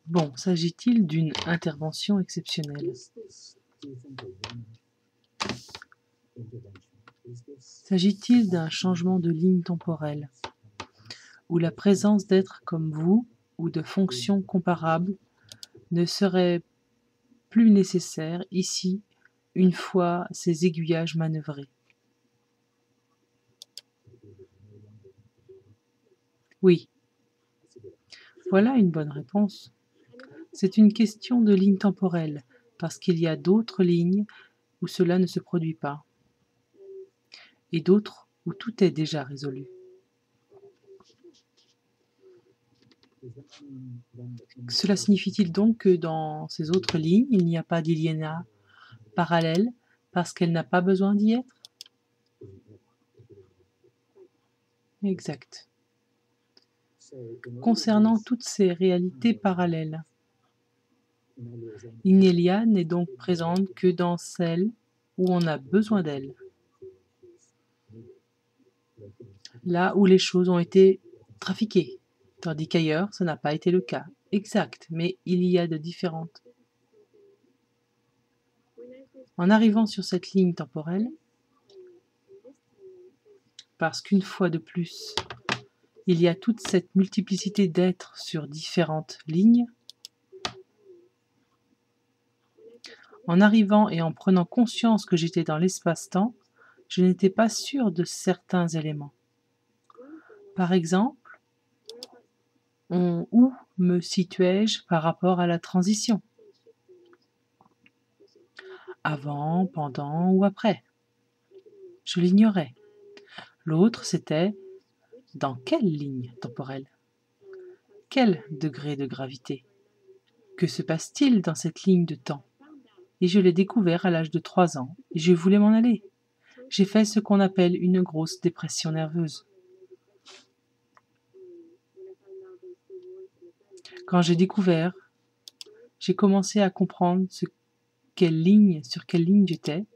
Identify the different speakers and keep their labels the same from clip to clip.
Speaker 1: Bon, s'agit-il d'une intervention exceptionnelle? S'agit-il d'un changement de ligne temporelle, où la présence d'êtres comme vous ou de fonctions comparables ne serait plus nécessaire ici une fois ces aiguillages manœuvrés? Oui, voilà une bonne réponse. C'est une question de ligne temporelle, parce qu'il y a d'autres lignes où cela ne se produit pas, et d'autres où tout est déjà résolu. Cela signifie-t-il donc que dans ces autres lignes, il n'y a pas d'Iliana parallèle parce qu'elle n'a pas besoin d'y être? Exact. Concernant toutes ces réalités parallèles, Inélia n'est donc présente que dans celle où on a besoin d'elle, là où les choses ont été trafiquées, tandis qu'ailleurs, ça n'a pas été le cas. Exact, mais il y a de différentes. En arrivant sur cette ligne temporelle, parce qu'une fois de plus, il y a toute cette multiplicité d'êtres sur différentes lignes, en arrivant et en prenant conscience que j'étais dans l'espace-temps, je n'étais pas sûr de certains éléments. Par exemple, où me situais-je par rapport à la transition? Avant, pendant ou après? Je l'ignorais. L'autre, c'était dans quelle ligne temporelle? Quel degré de gravité? Que se passe-t-il dans cette ligne de temps? Et je l'ai découvert à l'âge de 3 ans, et je voulais m'en aller. J'ai fait ce qu'on appelle une grosse dépression nerveuse. Quand j'ai découvert, j'ai commencé à comprendre sur quelle ligne j'étais.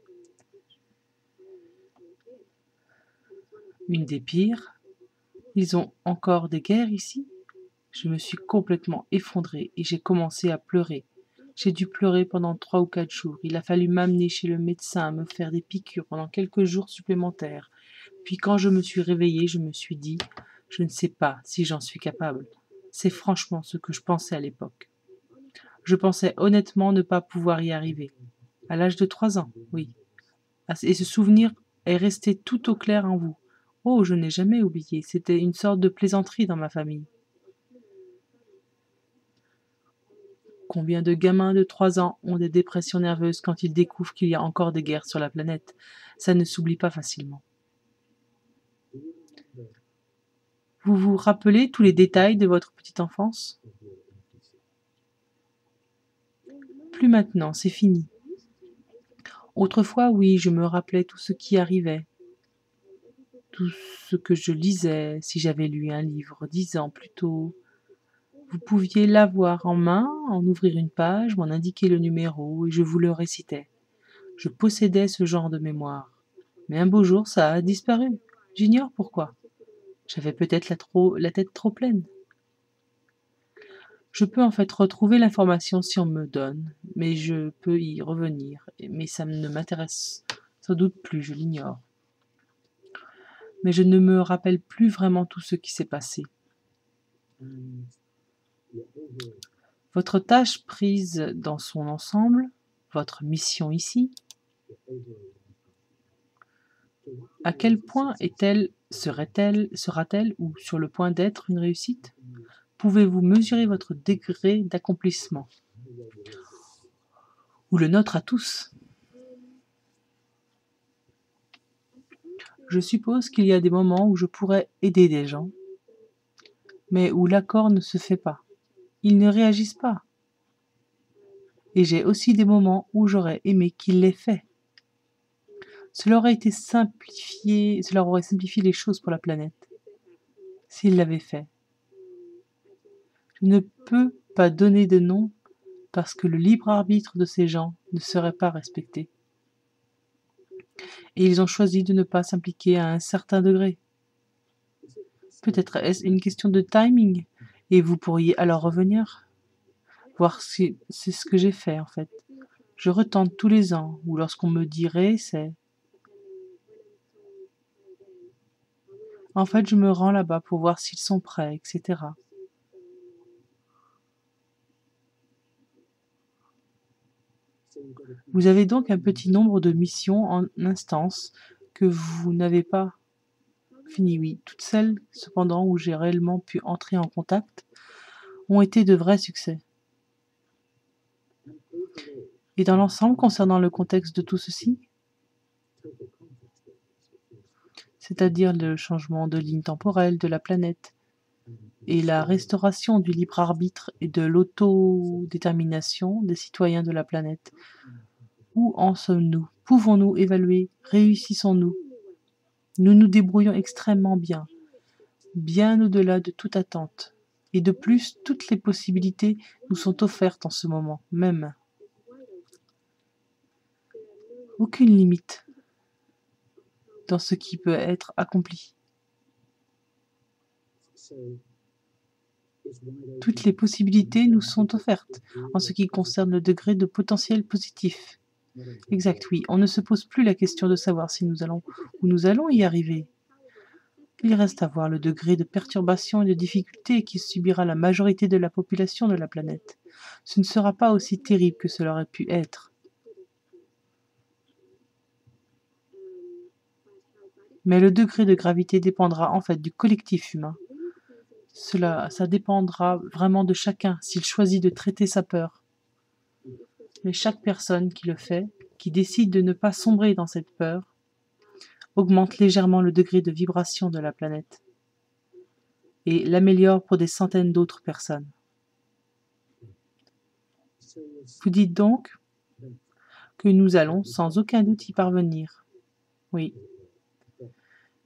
Speaker 1: Une des pires. Ils ont encore des guerres ici? Je me suis complètement effondrée et j'ai commencé à pleurer. J'ai dû pleurer pendant 3 ou 4 jours. Il a fallu m'amener chez le médecin, me faire des piqûres pendant quelques jours supplémentaires. Puis quand je me suis réveillée, je me suis dit, je ne sais pas si j'en suis capable. C'est franchement ce que je pensais à l'époque. Je pensais honnêtement ne pas pouvoir y arriver. À l'âge de 3 ans, oui. Et ce souvenir est resté tout au clair en vous. Oh, je n'ai jamais oublié. C'était une sorte de plaisanterie dans ma famille. Combien de gamins de 3 ans ont des dépressions nerveuses quand ils découvrent qu'il y a encore des guerres sur la planète? Ça ne s'oublie pas facilement. Vous vous rappelez tous les détails de votre petite enfance? Plus maintenant, c'est fini. Autrefois, oui, je me rappelais tout ce qui arrivait, tout ce que je lisais, si j'avais lu un livre 10 ans plus tôt. Vous pouviez l'avoir en main, en ouvrir une page, m'en indiquer le numéro, et je vous le récitais. Je possédais ce genre de mémoire. Mais un beau jour, ça a disparu. J'ignore pourquoi. J'avais peut-être la tête trop pleine. Je peux en fait retrouver l'information si on me donne, mais je peux y revenir. Mais ça ne m'intéresse sans doute plus, je l'ignore. Mais je ne me rappelle plus vraiment tout ce qui s'est passé. Votre tâche prise dans son ensemble, votre mission ici, à quel point sera-t-elle ou sur le point d'être une réussite? Pouvez-vous mesurer votre degré d'accomplissement? Ou le nôtre à tous? Je suppose qu'il y a des moments où je pourrais aider des gens, mais où l'accord ne se fait pas. Ils ne réagissent pas. Et j'ai aussi des moments où j'aurais aimé qu'ils l'aient fait. Cela aurait simplifié les choses pour la planète, s'ils l'avaient fait. Je ne peux pas donner de nom parce que le libre arbitre de ces gens ne serait pas respecté. Et ils ont choisi de ne pas s'impliquer à un certain degré. Peut-être est-ce une question de timing, et vous pourriez alors revenir? voir si c'est ce que j'ai fait en fait. Je retente tous les ans, ou lorsqu'on me dirait c'est... En fait, je me rends là-bas pour voir s'ils sont prêts, etc. Vous avez donc un petit nombre de missions en instance que vous n'avez pas fini, oui. Toutes celles, cependant, où j'ai réellement pu entrer en contact, ont été de vrais succès. Et dans l'ensemble, concernant le contexte de tout ceci, c'est-à-dire le changement de ligne temporelle de la planète et la restauration du libre arbitre et de l'autodétermination des citoyens de la planète, où en sommes-nous? Pouvons-nous évaluer? Réussissons-nous? Nous nous débrouillons extrêmement bien, bien au-delà de toute attente. Et de plus, toutes les possibilités nous sont offertes en ce moment même. Aucune limite dans ce qui peut être accompli. Toutes les possibilités nous sont offertes en ce qui concerne le degré de potentiel positif. Exact, oui. On ne se pose plus la question de savoir si nous allons ou nous allons y arriver. Il reste à voir le degré de perturbation et de difficulté qui subira la majorité de la population de la planète. Ce ne sera pas aussi terrible que cela aurait pu être. Mais le degré de gravité dépendra en fait du collectif humain. Ça dépendra vraiment de chacun s'il choisit de traiter sa peur. Mais chaque personne qui le fait, qui décide de ne pas sombrer dans cette peur, augmente légèrement le degré de vibration de la planète et l'améliore pour des centaines d'autres personnes. Vous dites donc que nous allons sans aucun doute y parvenir. Oui.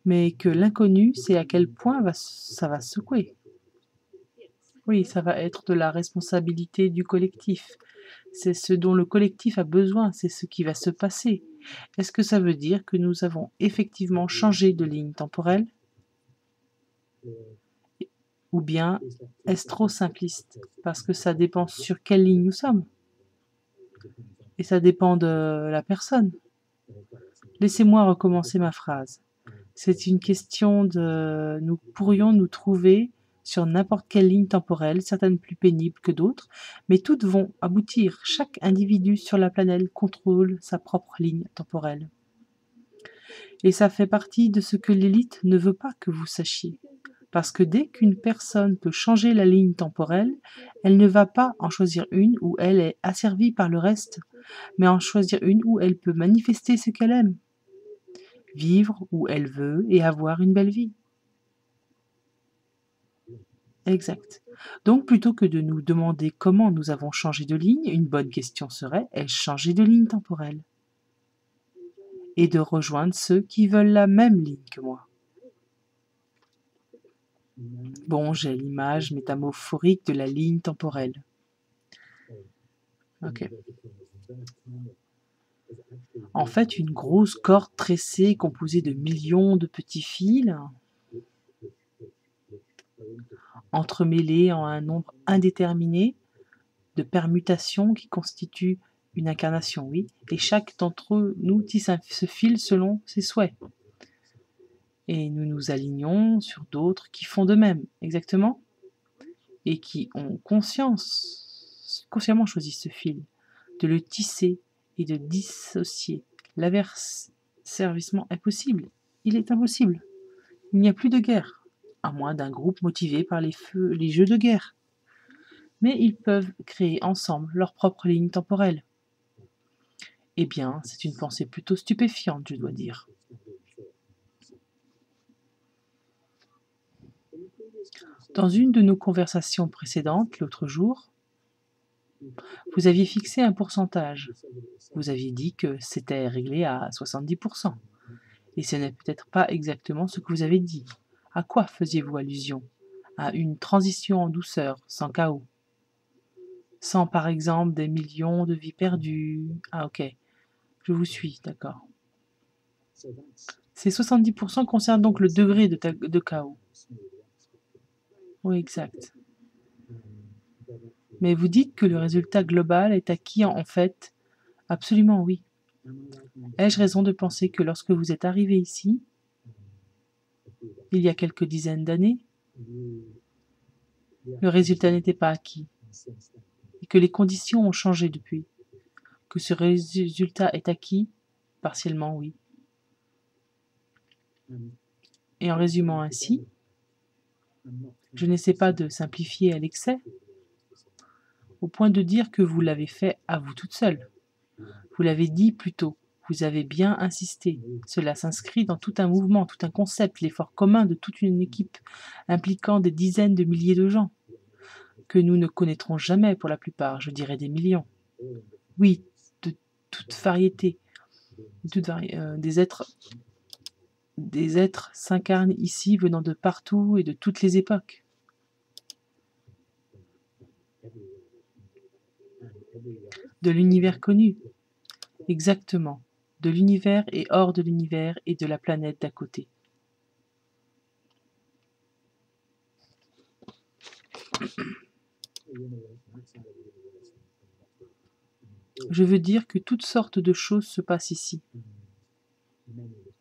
Speaker 1: Mais que l'inconnu, c'est à quel point ça va secouer. Oui, ça va être de la responsabilité du collectif. C'est ce dont le collectif a besoin, c'est ce qui va se passer. Est-ce que ça veut dire que nous avons effectivement changé de ligne temporelle? Ou bien est-ce trop simpliste? Parce que ça dépend sur quelle ligne nous sommes. Et ça dépend de la personne. Laissez-moi recommencer ma phrase. C'est une question de... Nous pourrions nous trouver sur n'importe quelle ligne temporelle, certaines plus pénibles que d'autres, mais toutes vont aboutir. Chaque individu sur la planète contrôle sa propre ligne temporelle. Et ça fait partie de ce que l'élite ne veut pas que vous sachiez. Parce que dès qu'une personne peut changer la ligne temporelle, elle ne va pas en choisir une où elle est asservie par le reste, mais en choisir une où elle peut manifester ce qu'elle aime, vivre où elle veut et avoir une belle vie. Exact. Donc plutôt que de nous demander comment nous avons changé de ligne, une bonne question serait: ai-je changé de ligne temporelle? Et de rejoindre ceux qui veulent la même ligne que moi. Bon, j'ai l'image métaphorique de la ligne temporelle. Ok. En fait, une grosse corde tressée composée de millions de petits fils, entremêlés en un nombre indéterminé de permutations qui constituent une incarnation, oui, et chaque d'entre nous tisse ce fil selon ses souhaits. Et nous nous alignons sur d'autres qui font de même, exactement, et qui ont consciemment choisi ce fil, de le tisser et de dissocier. L'asservissement est possible, il est impossible. Il n'y a plus de guerre, à moins d'un groupe motivé par les jeux de guerre. Mais ils peuvent créer ensemble leur propre ligne temporelle. Eh bien, c'est une pensée plutôt stupéfiante, je dois dire. Dans une de nos conversations précédentes, l'autre jour, vous aviez fixé un pourcentage. Vous aviez dit que c'était réglé à 70%. Et ce n'est peut-être pas exactement ce que vous avez dit. À quoi faisiez-vous allusion? À une transition en douceur, sans chaos. Sans, par exemple, des millions de vies perdues. Ah, ok. Je vous suis, d'accord. Ces 70% concernent donc le degré de chaos. Oui, exact. Mais vous dites que le résultat global est acquis en fait. Absolument oui. Ai-je raison de penser que lorsque vous êtes arrivé ici, il y a quelques dizaines d'années, le résultat n'était pas acquis et que les conditions ont changé depuis? Que ce résultat est acquis? Partiellement oui. Et en résumant ainsi, je n'essaie pas de simplifier à l'excès, au point de dire que vous l'avez fait à vous toute seule. Vous l'avez dit plus tôt, vous avez bien insisté. Cela s'inscrit dans tout un mouvement, tout un concept, l'effort commun de toute une équipe impliquant des dizaines de milliers de gens, que nous ne connaîtrons jamais pour la plupart, je dirais des millions. Oui, de toute variété, des êtres s'incarnent ici venant de partout et de toutes les époques. De l'univers connu, exactement, de l'univers et hors de l'univers et de la planète d'à côté. Je veux dire que toutes sortes de choses se passent ici.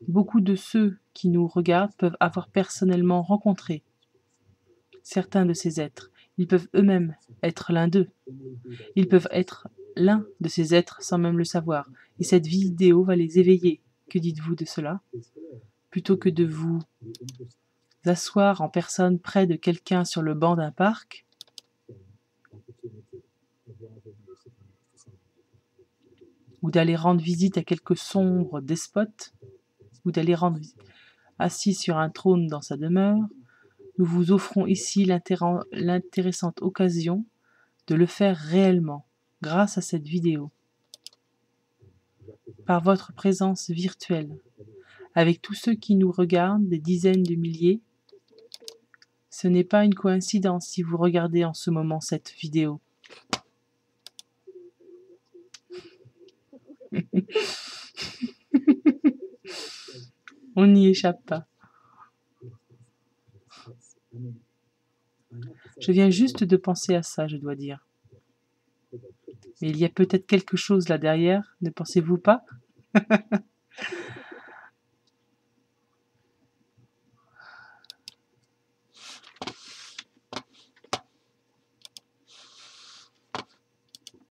Speaker 1: Beaucoup de ceux qui nous regardent peuvent avoir personnellement rencontré certains de ces êtres. Ils peuvent eux-mêmes être l'un d'eux. Ils peuvent être l'un de ces êtres sans même le savoir. Et cette vidéo va les éveiller. Que dites-vous de cela? Plutôt que de vous asseoir en personne près de quelqu'un sur le banc d'un parc, ou d'aller rendre visite à quelque sombre despote, ou d'aller rendre visite assis sur un trône dans sa demeure, nous vous offrons ici l'intéressante occasion de le faire réellement, grâce à cette vidéo, par votre présence virtuelle, avec tous ceux qui nous regardent, des dizaines de milliers. Ce n'est pas une coïncidence si vous regardez en ce moment cette vidéo. On n'y échappe pas. Je viens juste de penser à ça, je dois dire. Mais il y a peut-être quelque chose là derrière, ne pensez-vous pas?